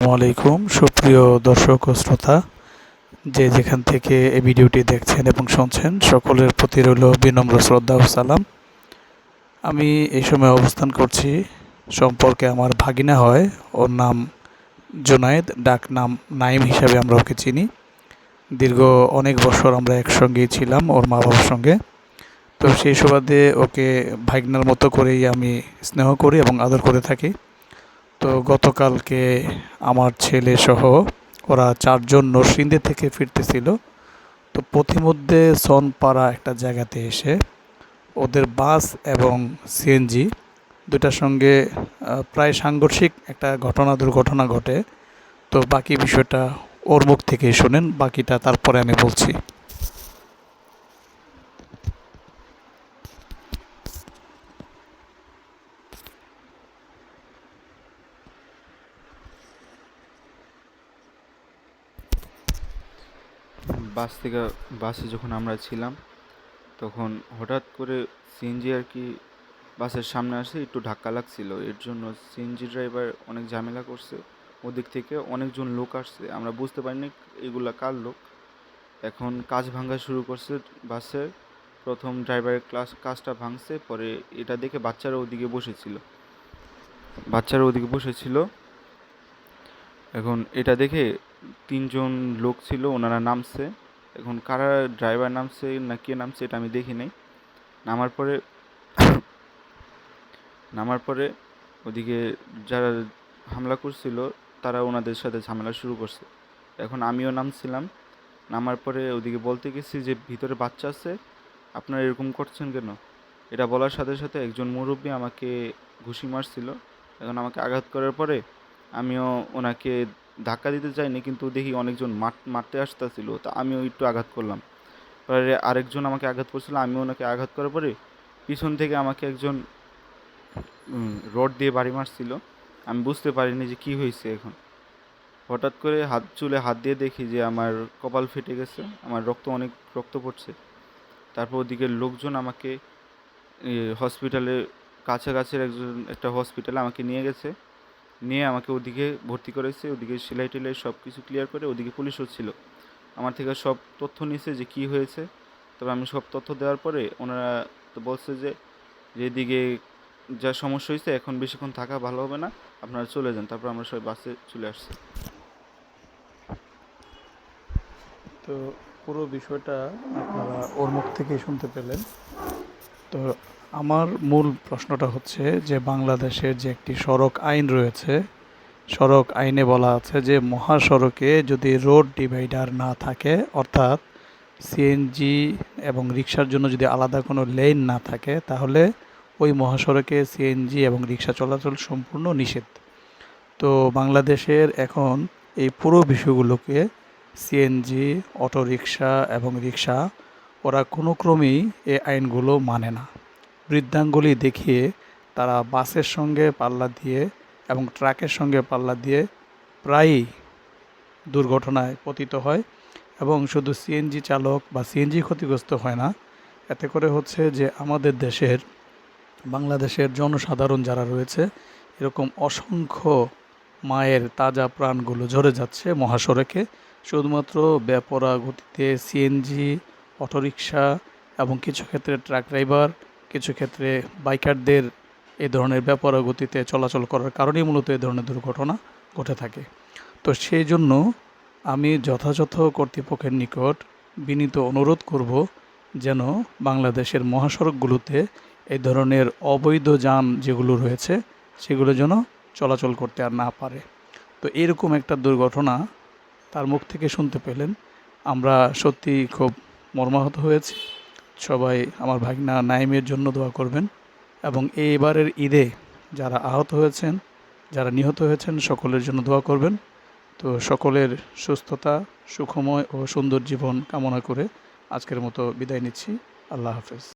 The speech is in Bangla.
আসসালামু আলাইকুম সুপ্রিয় দর্শক ও শ্রোতা, যে যেখান থেকে এই ভিডিওটি দেখছেন এবং শুনছেন সকলের প্রতি রইল বিনম্র শ্রদ্ধা ও সালাম। আমি এই সময় অবস্থান করছি সম্পর্কে আমার ভাগিনা হয়, ওর নাম জুনায়েদ, ডাক নাম নাইম হিসাবে আমরা ওকে চিনি। দীর্ঘ অনেক বছর আমরা একসঙ্গেই ছিলাম ওর মা বাবার সঙ্গে। তো সেই সুবাদে ওকে ভাগনার মতো করেই আমি স্নেহ করি এবং আদর করে থাকি। তো গতকালকে আমার ছেলে সহ ওরা চারজন নরসিংদী থেকে ফিরতেছিল। তো পথিমধ্যে সনপাড়া একটা জায়গাতে এসে ওদের বাস এবং সিএনজি দুটার সঙ্গে প্রায় সাংঘর্ষিক একটা দুর্ঘটনা ঘটে। তো বাকি বিষয়টা ওর মুখ থেকেই শোনেন, বাকিটা তারপরে আমি বলছি। বাস থেকে বাসে যখন আমরা ছিলাম তখন হঠাৎ করে সিএনজি আর কি বাসের সামনে আসে, একটু ধাক্কা লাগছিল। এর জন্য সিএনজি ড্রাইভার অনেক ঝামেলা করছে। ওদিক থেকে অনেকজন লোক আসছে, আমরা বুঝতে পারিনি এগুলা কার লোক। এখন কাজ ভাঙা শুরু করছে বাসের। প্রথম ড্রাইভারের কাজটা ভাঙছে, পরে এটা দেখে বাচ্চারা ওদিকে বসেছিল। এখন এটা দেখে তিনজন লোক ছিল, ওনারা নামছে। এখন কারা ড্রাইভার নামছে না কে নামছে এটা আমি দেখি নাই। নামার পরে নামার পরে ওদিকে যারা হামলা করছিল তারা ওনাদের সাথে ঝামেলা শুরু করছে। এখন আমিও নামছিলাম। নামার পরে ওদিকে বলতে গেছি যে ভিতরে বাচ্চা আছে, আপনারা এরকম করছেন কেন? এটা বলার সাথে সাথে একজন মুরব্বী আমাকে ঘুষি মারছিল। এখন আমাকে আঘাত করার পরে আমিও ওনাকে ধাক্কা দিতে চাইনি, কিন্তু দেখি অনেকজন মারতে আসতেছিল, তা আমিও একটু আঘাত করলাম। পরে আরেকজন আমাকে আঘাত করছিল, আমিও ওনাকে আঘাত করার পরে পিছন থেকে আমাকে একজন রড দিয়ে বাড়ি মারছিল। আমি বুঝতে পারিনি যে কী হয়েছে। এখন হঠাৎ করে চুলে হাত দিয়ে দেখি যে আমার কপাল ফেটে গেছে, আমার অনেক রক্ত পড়ছে। তারপর ওদিকে লোকজন আমাকে হসপিটালে, কাছাকাছির একটা হসপিটালে আমাকে নিয়ে গেছে। নিয়ে আমাকে ওদিকে ভর্তি করেছে। ওদিকে সেলাই টেলাই সব কিছু ক্লিয়ার করে ওদিকে পুলিশও ছিল, আমার থেকে সব তথ্য নিছে যে কী হয়েছে। তবে আমি সব তথ্য দেওয়ার পরে ওনারা তো বলছে যে এদিকে যা সমস্যা হয়েছে এখন বেশিক্ষণ থাকা ভালো হবে না, আপনারা চলে যান। তারপর আমরা সবাই বাসে চলে আসছি। তো পুরো বিষয়টা আপনারা ওর মুখ থেকেই শুনতে পেলেন। তো আমার মূল প্রশ্নটা হচ্ছে যে বাংলাদেশের যে একটি সড়ক আইন রয়েছে, সড়ক আইনে বলা আছে যে মহাসড়কে যদি রোড ডিভাইডার না থাকে, অর্থাৎ সিএনজি এবং রিক্সার জন্য যদি আলাদা কোনো লেন না থাকে, তাহলে ওই মহাসড়কে সিএনজি এবং রিক্সা চলাচল সম্পূর্ণ নিষেধ। তো বাংলাদেশের এখন এই পুরো বিষয়গুলোকে সিএনজি, অটোরিকশা এবং রিক্সা ওরা কোনো ক্রমেই এই আইনগুলো মানে না। বৃদ্ধাঙ্গুলি দেখিয়ে তারা বাসের সঙ্গে পাল্লা দিয়ে এবং ট্রাকের সঙ্গে পাল্লা দিয়ে প্রায়ই দুর্ঘটনায় পতিত হয়। এবং শুধু সিএনজি চালক বা সিএনজি ক্ষতিগ্রস্ত হয় না, এতে করে হচ্ছে যে আমাদের বাংলাদেশের জনসাধারণ যারা রয়েছে, এরকম অসংখ্য মায়ের তাজা প্রাণগুলো ঝরে যাচ্ছে মহাসড়কে, শুধুমাত্র বেপরোয়া গতিতে সিএনজি, অটোরিকশা এবং কিছু ক্ষেত্রে ট্রাক ড্রাইভার, কিছু ক্ষেত্রে বাইকারদের এই ধরনের বেপরোয়া গতিতে চলাচল করার কারণেই মূলত এই ধরনের দুর্ঘটনা ঘটে থাকে। তো সেই জন্য আমি যথাযথ কর্তৃপক্ষের নিকট বিনীত অনুরোধ করব যেন বাংলাদেশের মহাসড়কগুলোতে এই ধরনের অবৈধ যান যেগুলো রয়েছে সেগুলো যেন চলাচল করতে আর না পারে। তো এরকম একটা দুর্ঘটনা তার মুখ থেকে শুনতে পেলেন, আমরা সত্যি খুব মর্মাহত হয়েছি। সবাই আমার ভাগনা নাইমের জন্য দোয়া করবেন এবং এবারের ঈদে যারা আহত হয়েছেন, যারা নিহত হয়েছেন, সকলের জন্য দোয়া করবেন। তো সকলের সুস্থতা, সুখময় ও সুন্দর জীবন কামনা করে আজকের মতো বিদায় নিচ্ছি। আল্লাহ হাফেজ।